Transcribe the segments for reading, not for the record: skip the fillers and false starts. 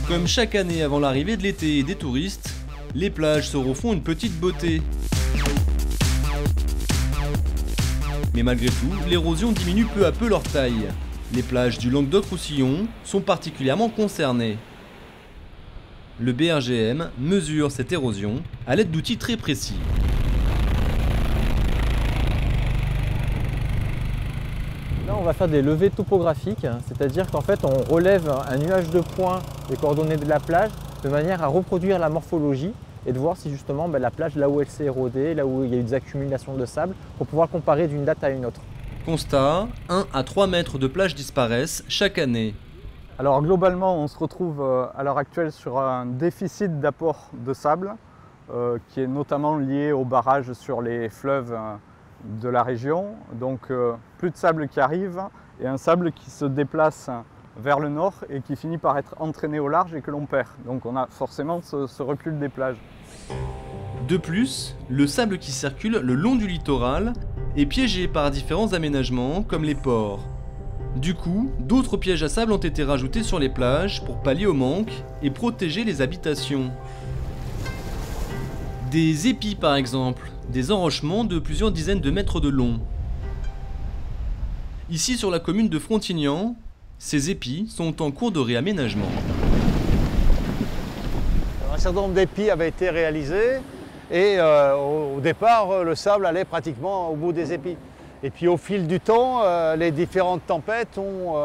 Comme chaque année avant l'arrivée de l'été et des touristes, les plages se refont une petite beauté. Mais malgré tout, l'érosion diminue peu à peu leur taille. Les plages du Languedoc-Roussillon sont particulièrement concernées. Le BRGM mesure cette érosion à l'aide d'outils très précis. Là, on va faire des levées topographiques, c'est-à-dire qu'en fait, on relève un nuage de points des coordonnées de la plage de manière à reproduire la morphologie et de voir si justement la plage, là où elle s'est érodée, là où il y a eu des accumulations de sable, pour pouvoir comparer d'une date à une autre. Constat, 1 à 3 mètres de plage disparaissent chaque année. Alors globalement, on se retrouve à l'heure actuelle sur un déficit d'apport de sable qui est notamment lié au barrage sur les fleuves de la région. Donc plus de sable qui arrive et un sable qui se déplace vers le nord et qui finit par être entraîné au large et que l'on perd. Donc on a forcément ce recul des plages. De plus, le sable qui circule le long du littoral est piégé par différents aménagements comme les ports. Du coup, d'autres pièges à sable ont été rajoutés sur les plages pour pallier au manque et protéger les habitations. Des épis par exemple, des enrochements de plusieurs dizaines de mètres de long. Ici sur la commune de Frontignan, ces épis sont en cours de réaménagement. Un certain nombre d'épis avaient été réalisés et au départ le sable allait pratiquement au bout des épis. Et puis au fil du temps, les différentes tempêtes ont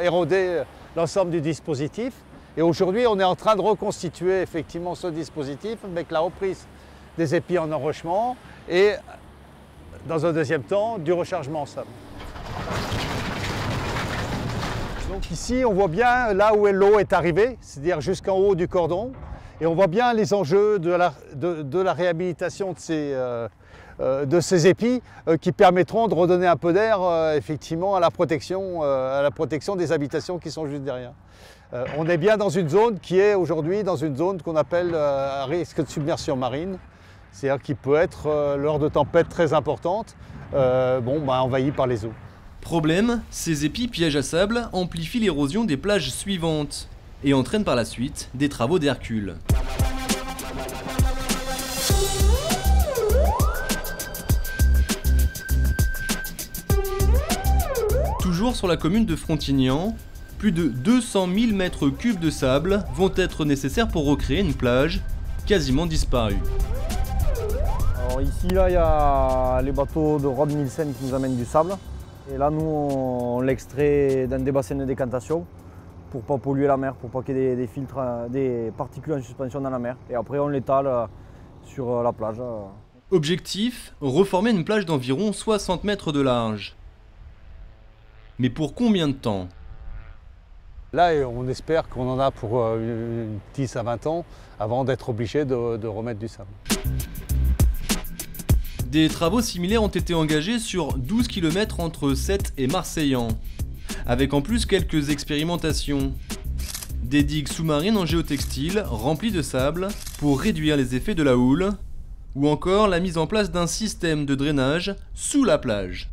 érodé l'ensemble du dispositif. Et aujourd'hui, on est en train de reconstituer effectivement ce dispositif avec la reprise des épis en enrochement et, dans un deuxième temps, du rechargement en sable. Donc ici, on voit bien là où l'eau est arrivée, c'est-à-dire jusqu'en haut du cordon. Et on voit bien les enjeux de la réhabilitation de ces épis qui permettront de redonner un peu d'air effectivement à la protection des habitations qui sont juste derrière. On est bien dans une zone qui est aujourd'hui dans une zone qu'on appelle à risque de submersion marine, c'est-à-dire qui peut être lors de tempêtes très importantes envahi par les eaux. Problème, ces épis pièges à sable amplifient l'érosion des plages suivantes et entraînent par la suite des travaux d'Hercule. Toujours sur la commune de Frontignan, plus de 200 000 mètres cubes de sable vont être nécessaires pour recréer une plage quasiment disparue. Alors ici, là, il y a les bateaux de Rod Nielsen qui nous amènent du sable. Et là, nous, on l'extrait dans des bassins de décantation pour ne pas polluer la mer, pour pas qu'il y ait des filtres, des particules en suspension dans la mer. Et après, on l'étale sur la plage. Objectif, reformer une plage d'environ 60 mètres de large. Mais pour combien de temps ? Là, on espère qu'on en a pour 10 à 20 ans avant d'être obligé de remettre du sable. Des travaux similaires ont été engagés sur 12 km entre Sète et Marseillan, avec en plus quelques expérimentations. Des digues sous-marines en géotextile remplies de sable pour réduire les effets de la houle, ou encore la mise en place d'un système de drainage sous la plage.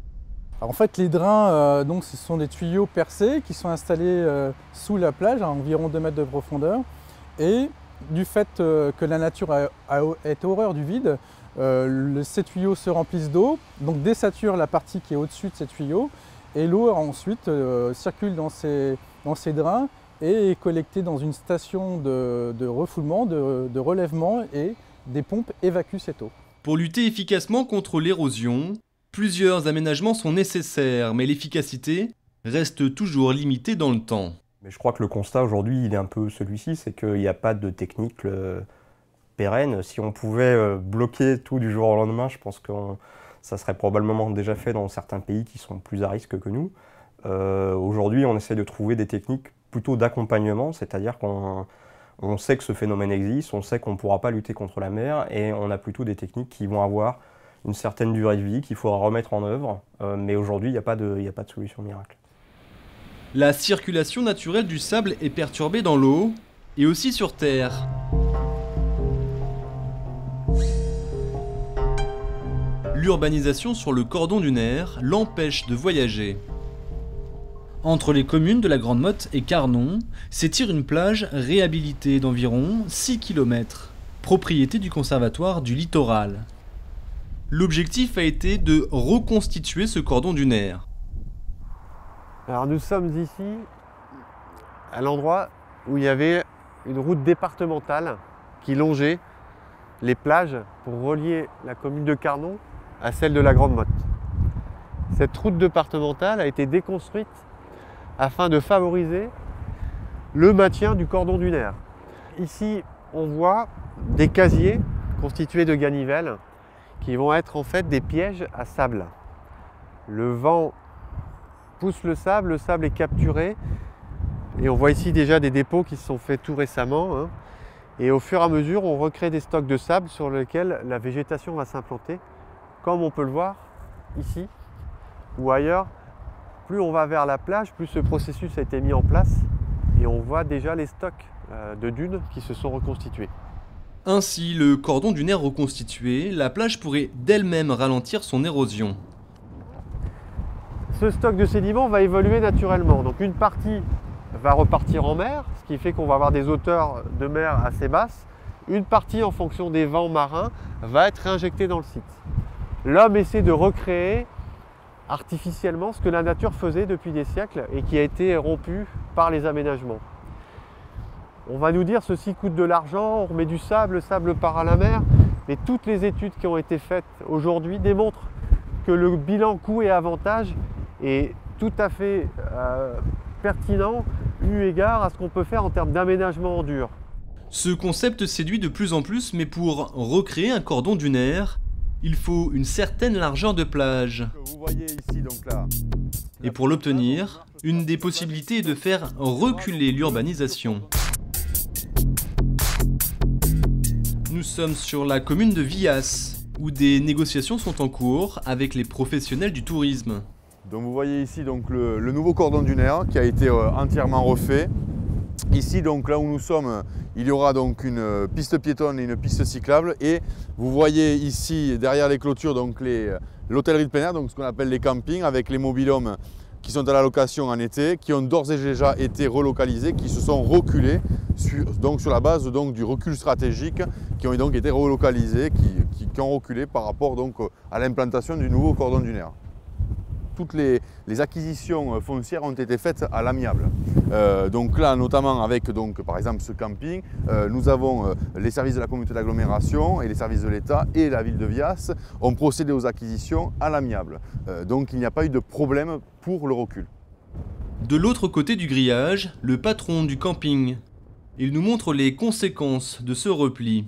Alors en fait, les drains, ce sont des tuyaux percés qui sont installés sous la plage à environ 2 mètres de profondeur. Et du fait que la nature est horreur du vide, ces tuyaux se remplissent d'eau, donc désaturent la partie qui est au-dessus de ces tuyaux, et l'eau ensuite circule dans ces drains et est collectée dans une station de refoulement, de relèvement, et des pompes évacuent cette eau. Pour lutter efficacement contre l'érosion, plusieurs aménagements sont nécessaires, mais l'efficacité reste toujours limitée dans le temps. Mais je crois que le constat aujourd'hui, il est un peu celui-ci, c'est qu'il n'y a pas de technique pérenne. Si on pouvait bloquer tout du jour au lendemain, je pense que ça serait probablement déjà fait dans certains pays qui sont plus à risque que nous. Aujourd'hui, on essaie de trouver des techniques plutôt d'accompagnement, c'est-à-dire qu'on sait que ce phénomène existe, on sait qu'on ne pourra pas lutter contre la mer, et on a plutôt des techniques qui vont avoir une certaine durée de vie qu'il faudra remettre en œuvre, mais aujourd'hui, il n'y a pas de solution miracle. La circulation naturelle du sable est perturbée dans l'eau et aussi sur terre. L'urbanisation sur le cordon dunaire l'empêche de voyager. Entre les communes de la Grande Motte et Carnon s'étire une plage réhabilitée d'environ 6 km, propriété du Conservatoire du Littoral. L'objectif a été de reconstituer ce cordon dunaire. Alors nous sommes ici à l'endroit où il y avait une route départementale qui longeait les plages pour relier la commune de Carnon à celle de la Grande Motte. Cette route départementale a été déconstruite afin de favoriser le maintien du cordon dunaire. Ici, on voit des casiers constitués de ganivelles qui vont être en fait des pièges à sable. Le vent pousse le sable est capturé et on voit ici déjà des dépôts qui se sont faits tout récemment. Et au fur et à mesure, on recrée des stocks de sable sur lesquels la végétation va s'implanter, comme on peut le voir ici ou ailleurs. Plus on va vers la plage, plus ce processus a été mis en place et on voit déjà les stocks de dunes qui se sont reconstitués. Ainsi, le cordon dunaire reconstitué, la plage pourrait d'elle-même ralentir son érosion. Ce stock de sédiments va évoluer naturellement. Donc une partie va repartir en mer, ce qui fait qu'on va avoir des hauteurs de mer assez basses. Une partie, en fonction des vents marins, va être réinjectée dans le site. L'homme essaie de recréer artificiellement ce que la nature faisait depuis des siècles et qui a été rompu par les aménagements. On va nous dire ceci coûte de l'argent, on remet du sable, le sable part à la mer, mais toutes les études qui ont été faites aujourd'hui démontrent que le bilan coût et avantage est tout à fait pertinent eu égard à ce qu'on peut faire en termes d'aménagement en dur. Ce concept séduit de plus en plus, mais pour recréer un cordon dunaire, il faut une certaine largeur de plage. Vous voyez ici donc là. Et pour l'obtenir, une des possibilités est de faire reculer l'urbanisation. Nous sommes sur la commune de Villas, où des négociations sont en cours avec les professionnels du tourisme. Donc vous voyez ici donc le nouveau cordon dunaire qui a été entièrement refait. Ici donc là où nous sommes, il y aura donc une piste piétonne et une piste cyclable et vous voyez ici derrière les clôtures donc l'hôtellerie de plein air, donc ce qu'on appelle les campings avec les mobil-homes qui sont à la location en été, qui ont d'ores et déjà été relocalisés, qui se sont reculés sur la base donc, du recul stratégique, qui ont donc été relocalisés, qui ont reculé par rapport donc, à l'implantation du nouveau cordon dunaire. Toutes les acquisitions foncières ont été faites à l'amiable. Donc là, notamment avec donc, par exemple ce camping, nous avons les services de la communauté d'agglomération et les services de l'État et la ville de Villas ont procédé aux acquisitions à l'amiable. Donc il n'y a pas eu de problème pour le recul. De l'autre côté du grillage, le patron du camping. Il nous montre les conséquences de ce repli.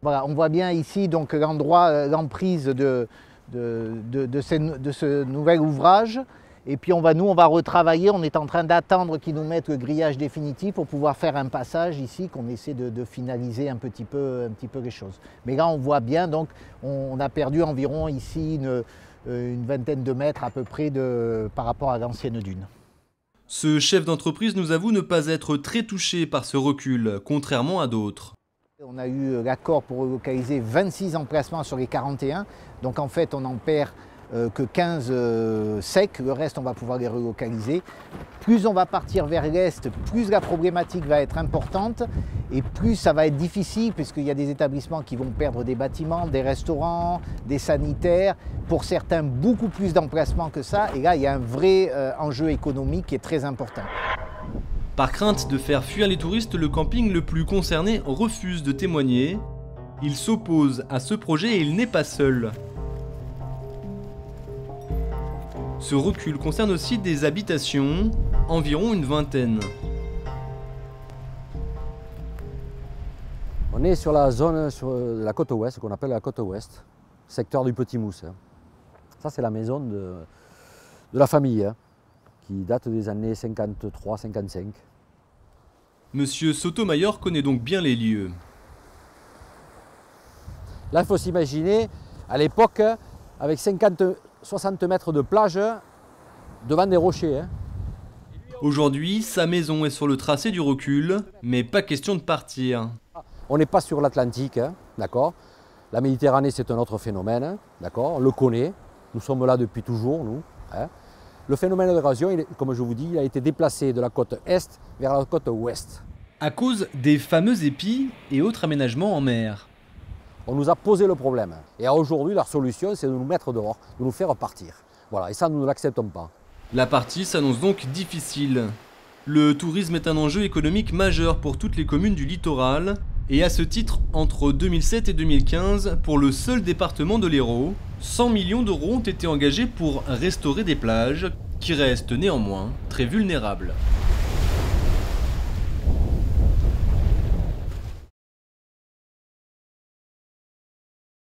Voilà, on voit bien ici donc l'endroit, l'emprise de ce nouvel ouvrage. Et puis nous, on va retravailler, on est en train d'attendre qu'ils nous mettent le grillage définitif pour pouvoir faire un passage ici, qu'on essaie de finaliser un petit peu les choses. Mais là, on voit bien, donc, on a perdu environ ici une vingtaine de mètres à peu près par rapport à l'ancienne dune. Ce chef d'entreprise nous avoue ne pas être très touché par ce recul, contrairement à d'autres. On a eu l'accord pour relocaliser 26 emplacements sur les 41, donc en fait on n'en perd que 15 secs, le reste on va pouvoir les relocaliser. Plus on va partir vers l'est, plus la problématique va être importante et plus ça va être difficile puisqu'il y a des établissements qui vont perdre des bâtiments, des restaurants, des sanitaires, pour certains beaucoup plus d'emplacements que ça, et là il y a un vrai enjeu économique qui est très important. Par crainte de faire fuir les touristes, le camping le plus concerné refuse de témoigner. Il s'oppose à ce projet et il n'est pas seul. Ce recul concerne aussi des habitations, environ une vingtaine. On est sur la zone, sur la côte ouest, qu'on appelle la côte ouest, secteur du Petit Mousse. Ça c'est la maison de la famille, qui date des années 53-55. Monsieur Sotomayor connaît donc bien les lieux. Là, il faut s'imaginer, à l'époque, avec 50-60 mètres de plage devant des rochers. Aujourd'hui, sa maison est sur le tracé du recul, mais pas question de partir. On n'est pas sur l'Atlantique, d'accord. La Méditerranée, c'est un autre phénomène, d'accord. On le connaît, nous sommes là depuis toujours, nous. Le phénomène d'érosion, comme je vous dis, il a été déplacé de la côte est vers la côte ouest. À cause des fameux épis et autres aménagements en mer. On nous a posé le problème. Et aujourd'hui, la solution, c'est de nous mettre dehors, de nous faire partir. Voilà, et ça, nous ne l'acceptons pas. La partie s'annonce donc difficile. Le tourisme est un enjeu économique majeur pour toutes les communes du littoral. Et à ce titre, entre 2007 et 2015, pour le seul département de l'Hérault, 100 millions d'euros ont été engagés pour restaurer des plages qui restent néanmoins très vulnérables.